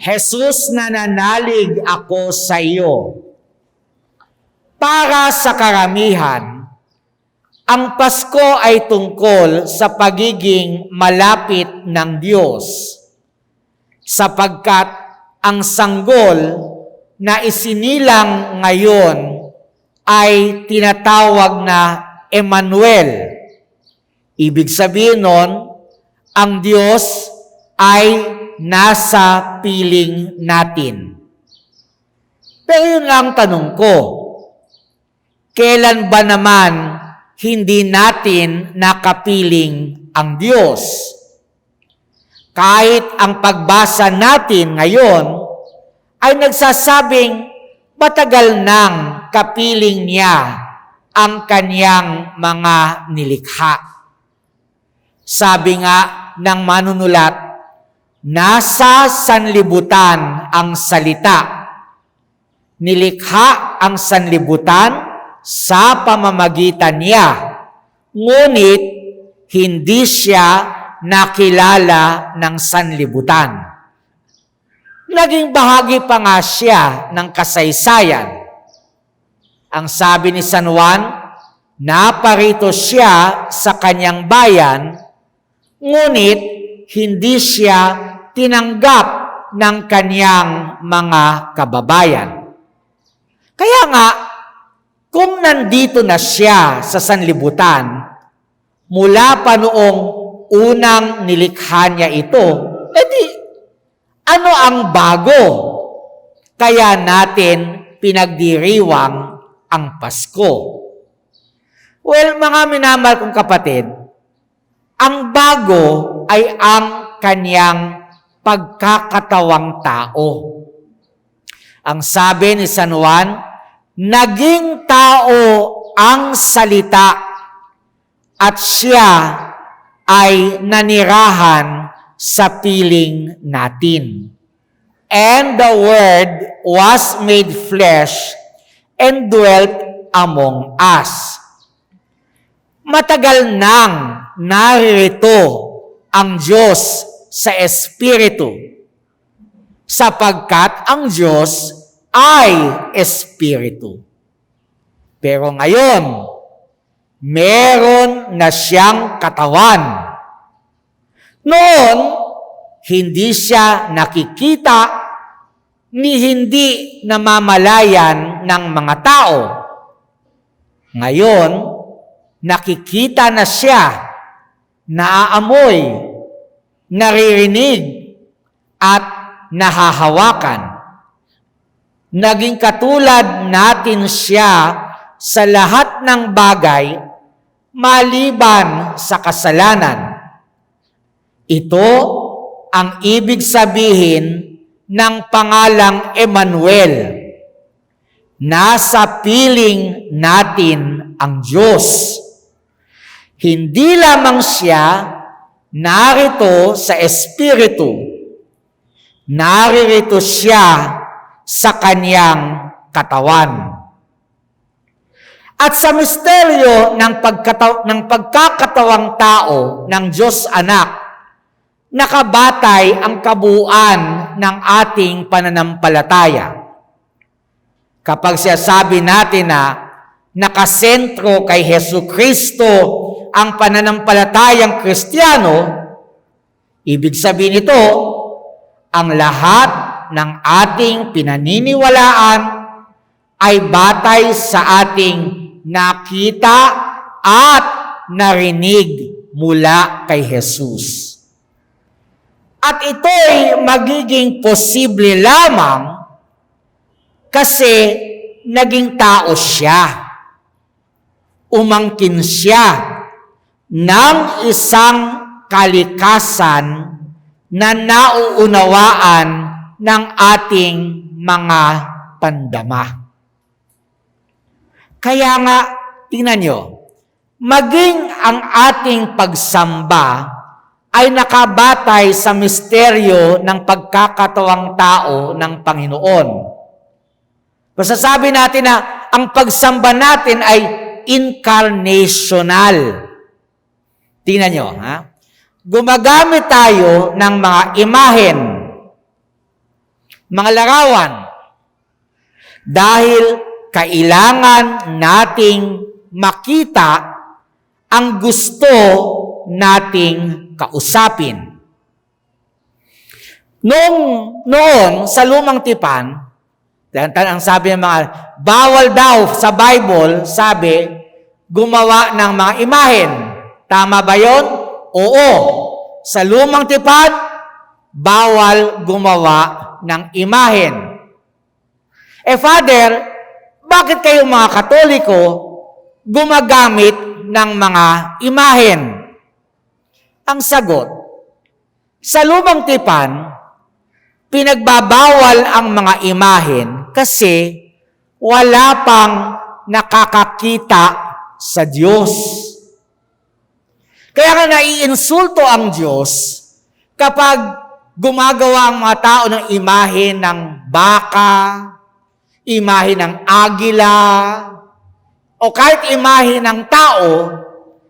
Jesus, nananalig ako sa iyo. Para sa karamihan, ang Pasko ay tungkol sa pagiging malapit ng Diyos, sapagkat ang sanggol na isinilang ngayon ay tinatawag na Emmanuel. Ibig sabihin nun, ang Diyos ay nasa piling natin. Pero yun nga ang tanong ko, kailan ba naman hindi natin nakapiling ang Diyos? Kahit ang pagbasa natin ngayon ay nagsasabing matagal nang kapiling niya ang kanyang mga nilikha. Sabi nga ng manunulat, nasa sanlibutan ang salita. Nilikha ang sanlibutan sa pamamagitan niya, ngunit hindi siya nakilala ng sanlibutan. Naging bahagi pa nga siya ng kasaysayan. Ang sabi ni San Juan, naparito siya sa kanyang bayan, ngunit hindi siya tinanggap ng kanyang mga kababayan. Kaya nga, kung nandito na siya sa sanlibutan, mula pa noong unang nilikha niya ito, edi ano ang bago? Kaya natin pinagdiriwang ang Pasko. Well, mga minamahal kong kapatid, ang bago ay ang kanyang pagkakatawang tao. Ang sabi ni San Juan, naging tao ang salita at siya ay nanirahan sa piling natin. And the Word was made flesh and dwelt among us. Matagal nang naririto ang Diyos sa Espiritu, sapagkat ang Diyos ay Espiritu. Pero ngayon, meron na siyang katawan. Noon, hindi siya nakikita ni hindi namamalayan ng mga tao. Ngayon, nakikita na siya, naaamoy, naririnig, at nahahawakan. Naging katulad natin siya sa lahat ng bagay maliban sa kasalanan. Ito ang ibig sabihin ng pangalang Emmanuel. Nasa piling natin ang Diyos. Hindi lamang siya narito sa Espiritu. Naririto siya sa kanyang katawan. At sa misteryo ng pagkakatawang tao ng Diyos Anak, nakabatay ang kabuuan ng ating pananampalataya. Kapag sabi natin na nakasentro kay Jesucristo ang pananampalatayang Kristiyano, ibig sabihin nito, ang lahat ng ating pinaniniwalaan ay batay sa ating nakita at narinig mula kay Jesus. At ito'y magiging posible lamang kasi naging tao siya. Umangkin siya ng isang kalikasan na nauunawaan ng ating mga pandama. Kaya nga, tingnan nyo, maging ang ating pagsamba ay nakabatay sa misteryo ng pagkakatawang tao ng Panginoon. Masasabi natin na ang pagsamba natin ay incarnational. Tingnan nyo, ha? Gumagamit tayo ng mga imahen. mga larawan. Dahil kailangan nating makita ang gusto nating kausapin. Noon, sa lumang tipan, ang sabi ng mga, bawal daw sa Bible, sabi, gumawa ng mga imahen. Tama ba yon? Oo. Sa lumang tipan, bawal gumawa ng imahen. Father, bakit kayo mga Katoliko gumagamit ng mga imahen? Ang sagot, sa lumang tipan, pinagbabawal ang mga imahen kasi wala pang nakakakita sa Diyos. Kaya nga naiinsulto ang Diyos kapag gumagawa ang mga tao ng imahe ng baka, imahe ng agila, o kahit imahe ng tao,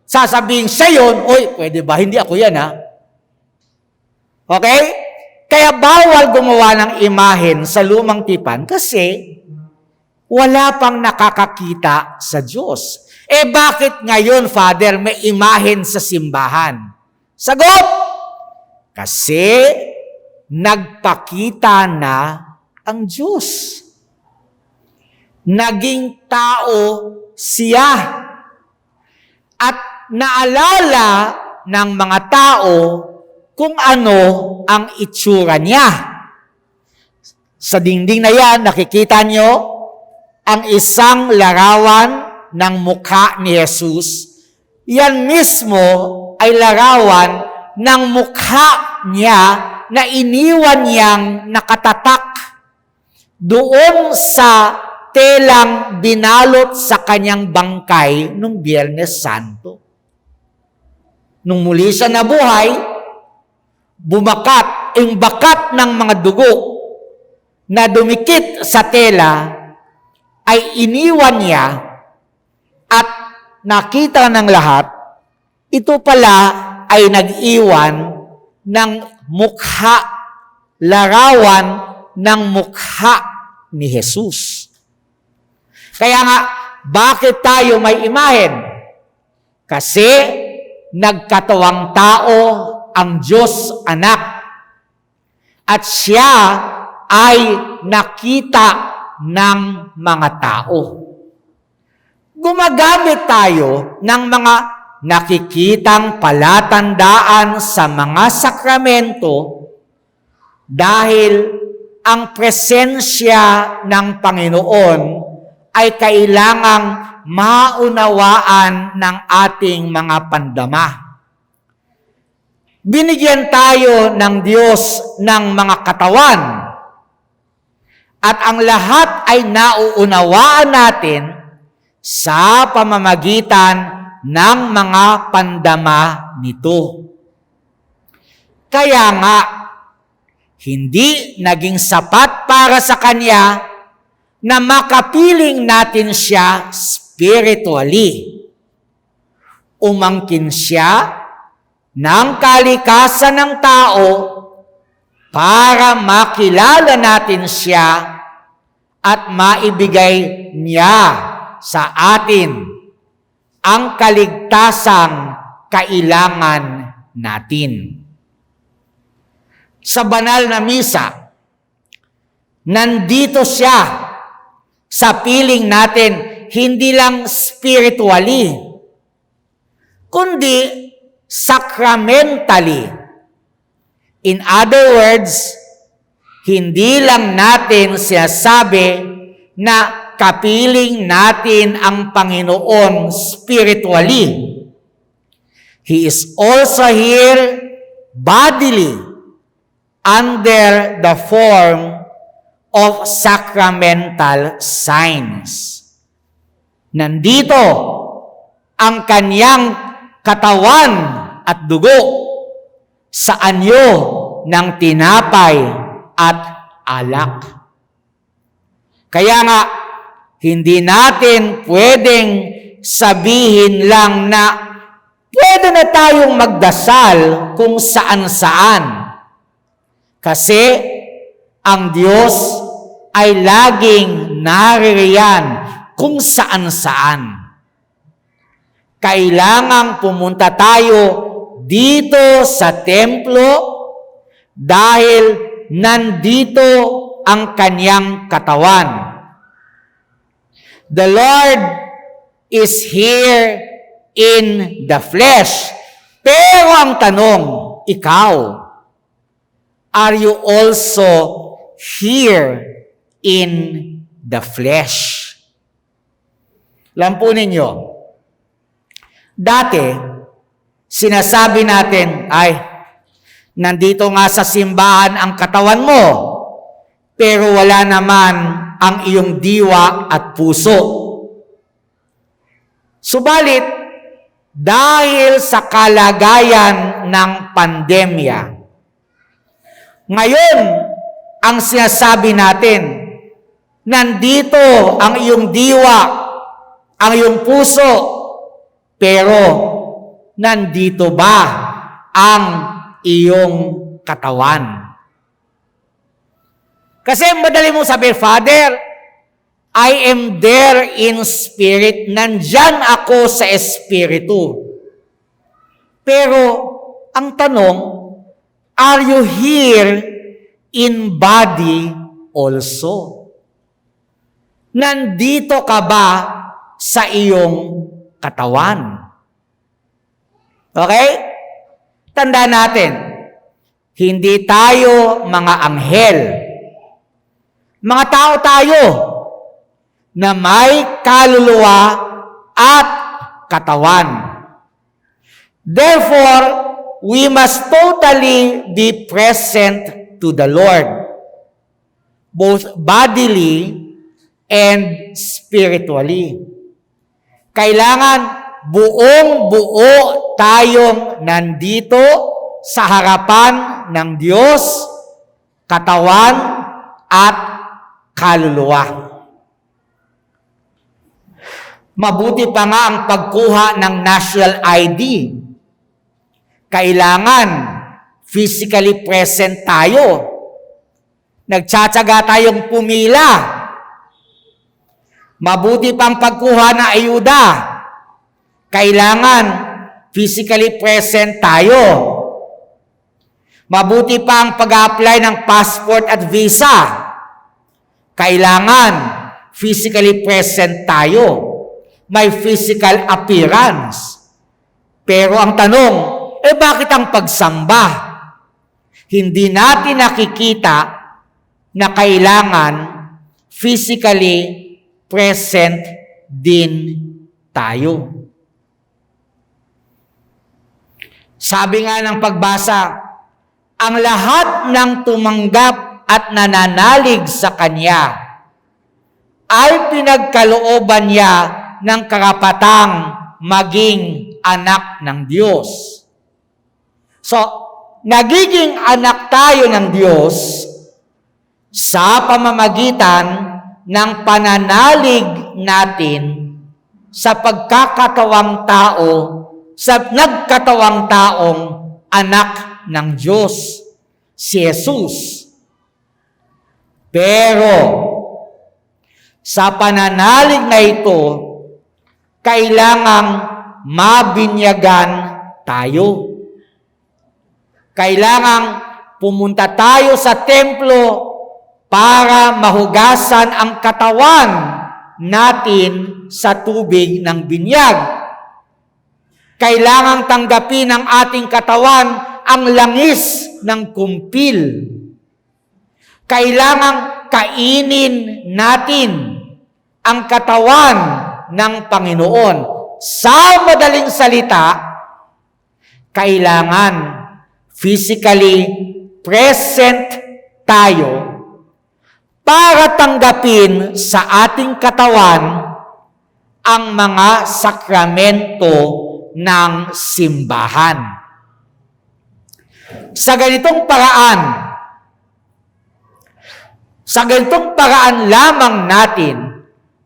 sasabihin siya yun, oy, pwede ba? Hindi ako yan, ha? Okay? Kaya bawal gumawa ng imahen sa lumang tipan kasi wala pang nakakakita sa Diyos. Bakit ngayon, Father, may imahen sa simbahan? Sagot! Kasi nagpakita na ang Diyos. Naging tao siya. At naalala ng mga tao kung ano ang itsura niya. Sa dingding na yan, nakikita nyo ang isang larawan ng mukha ni Jesus. Yan mismo ay larawan ng mukha niya na iniwan niyang nakatatak doon sa telang binalot sa kanyang bangkay nung Biyernes Santo. Nung muli siya nabuhay, bumakat, yung bakat ng mga dugo na dumikit sa tela ay iniwan niya at nakita ng lahat, ito pala ay nag-iwan ng mukha, larawan ng mukha ni Jesus. Kaya nga, bakit tayo may imahen? Kasi nagkatawang tao ang Diyos anak. At siya ay nakita ng mga tao. Gumagamit tayo ng mga nakikitang palatandaan sa mga sakramento dahil ang presensya ng Panginoon ay kailangang maunawaan ng ating mga pandama. Binigyan tayo ng Diyos ng mga katawan at ang lahat ay nauunawaan natin sa pamamagitan ng mga pandama nito. Kaya nga, hindi naging sapat para sa Kanya na makapiling natin siya spiritually. Umangkin siya ng kalikasan ng tao para makilala natin siya at maibigay niya sa atin ang kaligtasang kailangan natin. Sa banal na misa, nandito siya sa piling natin, hindi lang spiritually, kundi sacramentally. In other words, hindi lang natin sinasabi na kapiling natin ang Panginoon spiritually. He is also here bodily under the form of sacramental signs. Nandito ang kanyang katawan at dugo sa anyo ng tinapay at alak. Kaya nga, hindi natin pwedeng sabihin lang na pwede na tayong magdasal kung saan-saan. Kasi Ang Diyos ay laging naririyan kung saan-saan. Kailangang pumunta tayo dito sa templo dahil nandito ang kanyang katawan. The Lord is here in the flesh. Pero ang tanong, ikaw, are you also here in the flesh? Alam po ninyo, dati, sinasabi natin, ay, nandito nga sa simbahan ang katawan mo, pero wala naman ang iyong diwa at puso. Subalit, dahil sa kalagayan ng pandemya, ngayon, ang sinasabi natin, nandito ang iyong diwa, ang iyong puso, pero nandito ba ang iyong katawan? Kasi madali mo sabihin, Father, I am there in spirit. Nandyan ako sa espiritu. Pero, ang tanong, are you here in body also? Nandito ka ba sa iyong katawan? Okay? Tanda natin, hindi tayo mga anghel. Mga tao tayo na may kaluluwa at katawan. Therefore, we must totally be present to the Lord, both bodily and spiritually. Kailangan buong-buo tayong nandito sa harapan ng Diyos, katawan at kaluluwa. Mabuti pa nga ang pagkuha ng national ID. Kailangan physically present tayo. Nagtsatsaga tayong pumila. Mabuti pang pagkuha ng ayuda. Kailangan physically present tayo. Mabuti pa ang pag-apply ng passport at visa. Kailangan physically present tayo. May physical appearance. Pero ang tanong, bakit ang pagsamba? Hindi natin nakikita na kailangan physically present din tayo. Sabi nga ng pagbasa, ang lahat ng tumanggap at nananalig sa Kanya ay pinagkalooban niya ng karapatang maging anak ng Diyos. So, nagiging anak tayo ng Diyos sa pamamagitan ng pananalig natin sa pagkakatawang tao, sa nagkatawang taong anak ng Diyos, si Jesus. Pero, sa pananalig na ito, kailangang mabinyagan tayo. Kailangang pumunta tayo sa templo para mahugasan ang katawan natin sa tubig ng binyag. Kailangang tanggapin ng ating katawan ang langis ng kumpil. Kailangang kainin natin ang katawan ng Panginoon. Sa madaling salita, kailangan physically present tayo para tanggapin sa ating katawan ang mga sakramento ng simbahan. Sa ganitong paraan lamang natin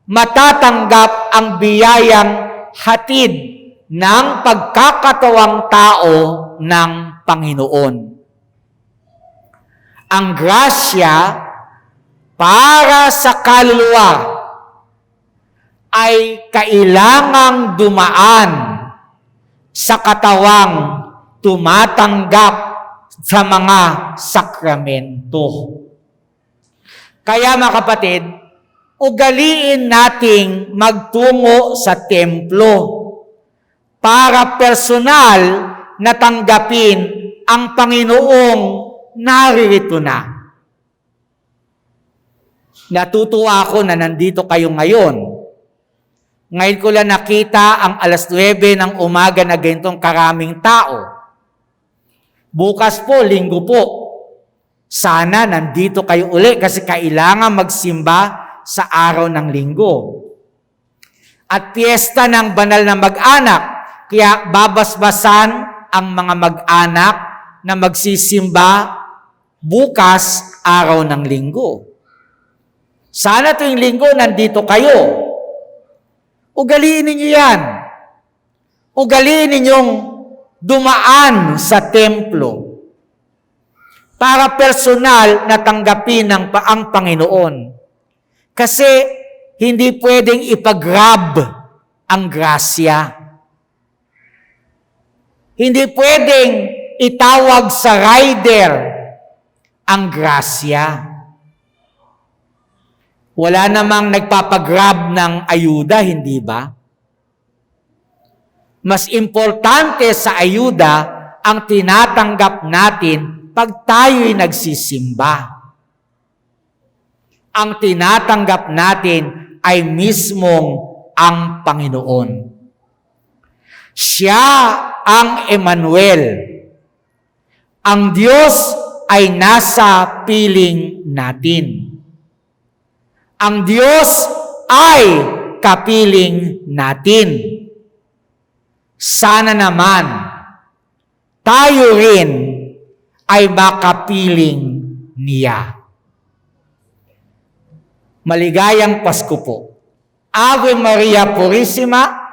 matatanggap ang biyayang hatid ng pagkakatawang tao ng Panginoon. Ang grasya para sa kaluluwa ay kailangang dumaan sa katawang tumatanggap sa mga sakramento. Kaya mga kapatid, ugaliin nating magtungo sa templo para personal na tanggapin ang Panginoong naririto na. Natutuwa ako na nandito kayo ngayon. Ngayon ko lang nakita ang 9:00 ng umaga na ganitong karaming tao. Bukas po, linggo po. Sana nandito kayo uli kasi kailangan magsimba sa araw ng linggo. At piyesta ng banal na mag-anak, kaya babasbasan ang mga mag-anak na magsisimba bukas araw ng linggo. Sana tuwing linggo nandito kayo. Ugaliin ninyo yan. Ugaliin ninyong dumaan sa templo para personal na tanggapin ang Panginoon. Kasi hindi pwedeng ipag-grab ang grasya. Hindi pwedeng itawag sa rider ang grasya. Wala namang nagpapagrab ng ayuda, hindi ba? Mas importante sa ayuda ang tinatanggap natin pag tayo'y nagsisimba. Ang tinatanggap natin ay mismong ang Panginoon. Siya ang Emmanuel. Ang Diyos ay nasa piling natin. Ang Diyos ay kapiling natin. Sana naman tayo rin ay makapiling niya. Maligayang Pasko po. Ave Maria Purissima,